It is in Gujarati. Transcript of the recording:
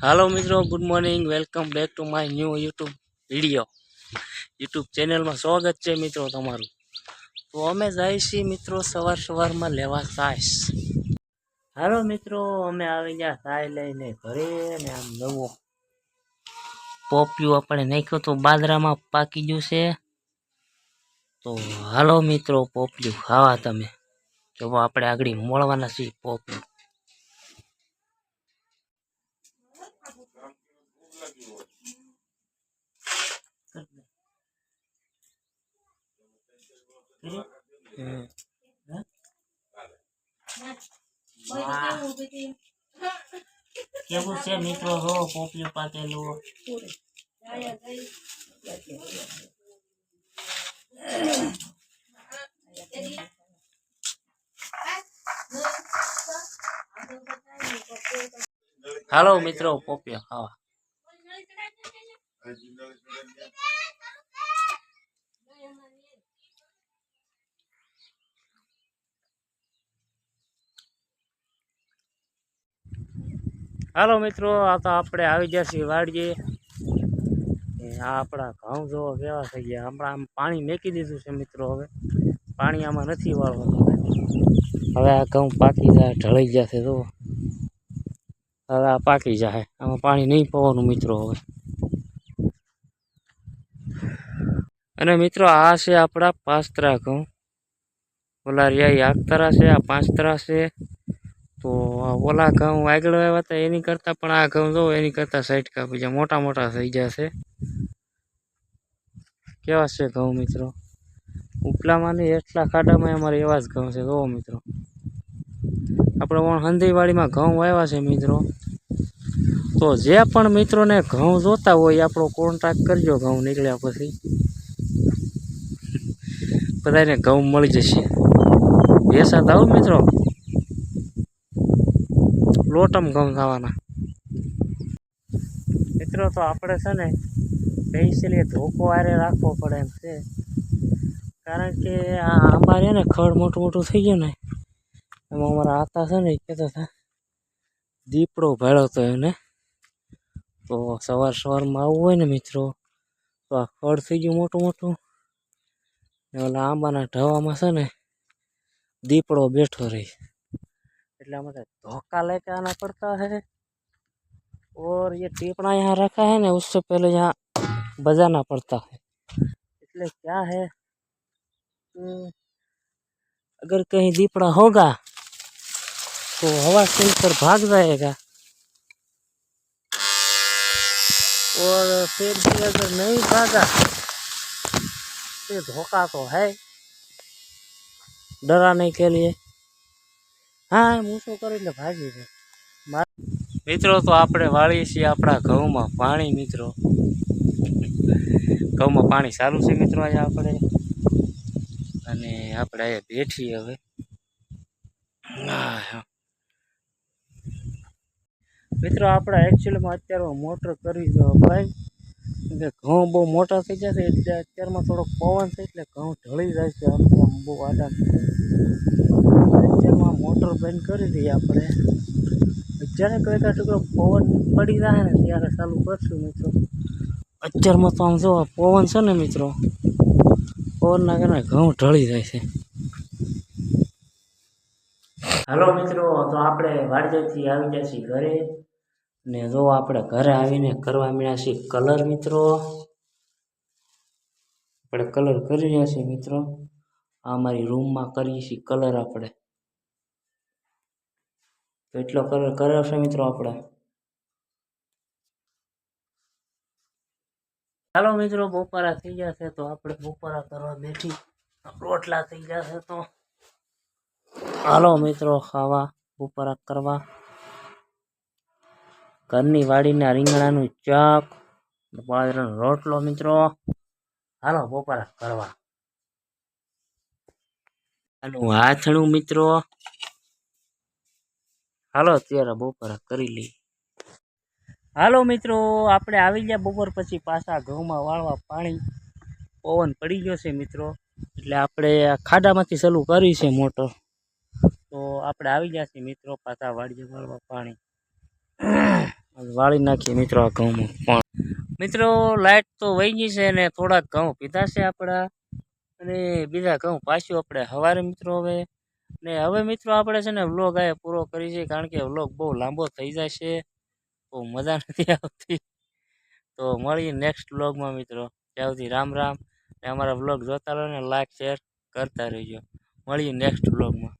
हेलो मित्रों, good morning. Welcome back to my new YouTube video. YouTube channel में स्वागत है मित्रों तमारू। तो अमे जाए छी मित्रों सवार सवार में लेवा साइस। हेलो मित्रों, अमे आई गया साय लईने घरे ने आम नवो पोपियो अपने नाख्यो तो बादरा में पाकी गयुं छे। तो हालो मित्रों, पोपियो खावा तमे। जो आपणे आगळी मोळवाना छे पोपियो। केवुं छे मित्रों हो पोपियो पाकेलो। हालो मित्रों, पोपियो खावा। हेलो मित्रों, आ तो आपणे आवी गया छीए वाડીए। आ आपड़ा घઉં जो केवा थई गया। हमणा आम पाणी मेकी दीधुं छे मित्रों। हवे पाणी आमां नथी वाळवानुं। हवे आ घઉં पाकी जाय, ढळई जशे। जो हवे आ पाकी जाय, आमां पाणी नहीं पवानुं मित्रों। हवे अने मित्रों आ छे आपड़ा पास्तरा घઉં। ओला रिया याकतरा छे, आ पास्तरा छे। तो ओला घઉં આગળ આવ્યા હતા એની કરતા પણ આ ઘઉં જો એની કરતા સાઈડ કા બીજા મોટા મોટા થઈ જશે। કેવા છે ઘઉં મિત્રો? ઉપલામાં ને એટલા ખાડામાં અમારે એવા જ ઘઉં છે। જો મિત્રો આપણે હંધીવાડીમાં ઘઉં વાવ્યા છે મિત્રો। તો જે પણ મિત્રોને ઘઉં જોતા હોય આપણો કોન્ટેક્ટ કરજો। ઘઉં નીકળ્યા પછી બધાને ઘઉં મળી જશે। વેસાતા આવો મિત્રો, लोटम घऊं खावाना मित्रों। तो आपणे छे ने स्पेशली धोको आरे राखवो पड़े एम छे। कारण के आ आंबा ने खड़ मोटुं मोटुं थई गयुं ने एमां अमारा आता छे ने कहेता था दीपड़ो भाळ्यो तो एने। तो सवार सवार में आववुं होय ने मित्रों तो आ खड़ थई गयुं मोटुं मोटुं ने ओला आंबाना ढवामां छे ने दीपड़ो बैठो रहे। એટલે हमें धोखा लेके आना पड़ता है। और ये टीपड़ा यहाँ रखा है ना, उससे पहले यहाँ बजाना पड़ता है। इसलिए क्या है अगर कहीं दीपड़ा होगा तो हवा से ऊपर भाग जाएगा। और फिर भी अगर नहीं भागा तो धोखा तो है डराने के लिए। हाँ मूसो कर એટલે ભાગી જાય। मित्रों तो આપણે વાળી છીએ આપણા ઘઉંમાં પાણી। મિત્રો ઘઉંમાં પાણી ચાલુ છે મિત્રો। અહીંયા આપણે અને આપણે અહીંયા બેઠી હવે। મિત્રો આપણે એકચ્યુઅલીમાં અત્યારે મોટર કરી દો ભાઈ કે ઘઉં બહુ મોટા થઈ જશે એટલે અત્યારમાં થોડોક પવન છે એટલે ઘઉં ઢળી જાય છે। આમ બહુ આડા અત્યારમાં મોટર બંધ કરી દઈએ આપણે। જ્યારે કોઈ ટુકડો પવન પડી જાય ને ત્યારે ચાલુ કરશું મિત્રો। અત્યારમાં તો આમ જો પવન છે ને મિત્રો, પવનના કારણે ઘઉં ઢળી જાય છે। હાલો મિત્રો, તો આપણે વાડીએથી આવી ગયા છીએ ઘરે ને જો આપણે ઘરે આવીને કરવા મળ્યા છીએ કલર મિત્રો। આપણે કલર કરી રહ્યા છીએ મિત્રો। આ અમારી રૂમમાં કરીએ છીએ કલર આપણે। તો એટલો કલર કર્યો છે મિત્રો આપણે। ચાલો મિત્રો, બપોરા થઈ જશે તો આપણે બપોરા કરવા બેઠી। રોટલા થઈ જશે તો હાલો મિત્રો ખાવા બપોરા કરવા। ઘરની વાડીના રીંગણાનું શાક, બાજરાનો રોટલો મિત્રો। હાલો બપોરા કરવા। આનું હાથણું મિત્રો। હાલો અત્યારે બપોરા કરી લઈએ। હાલો મિત્રો, આપણે આવી ગયા બપોર પછી પાછા ઘઉંમાં વાળવા પાણી। પવન પડી ગયો છે મિત્રો એટલે આપણે ખાડામાંથી ચાલુ કરી છે મોટર। તો આપણે આવી ગયા છીએ મિત્રો પાછા વાડીએ વાળવા પાણી। વાળી નાખીએ મિત્રો આ ઘઉંમાં પણ મિત્રો લાઈટ તો વહી ગઈ છે ને થોડાક ઘઉં પીધા છે આપણા અને બીજા ઘઉં પાછું આપણે સવારે મિત્રો હવે ને હવે મિત્રો આપણે છે ને વ્લોગ આ પૂરો કરી છે કારણ કે વ્લોગ બહુ લાંબો થઈ જાય છે બહુ મજા નથી આવતી તો મળીએ નેક્સ્ટ વ્લોગમાં મિત્રો ત્યાં સુધી રામ રામ ને અમારા વ્લોગ જોતા રહો ને લાઈક શેર કરતા રહેજો મળીએ નેક્સ્ટ વ્લોગમાં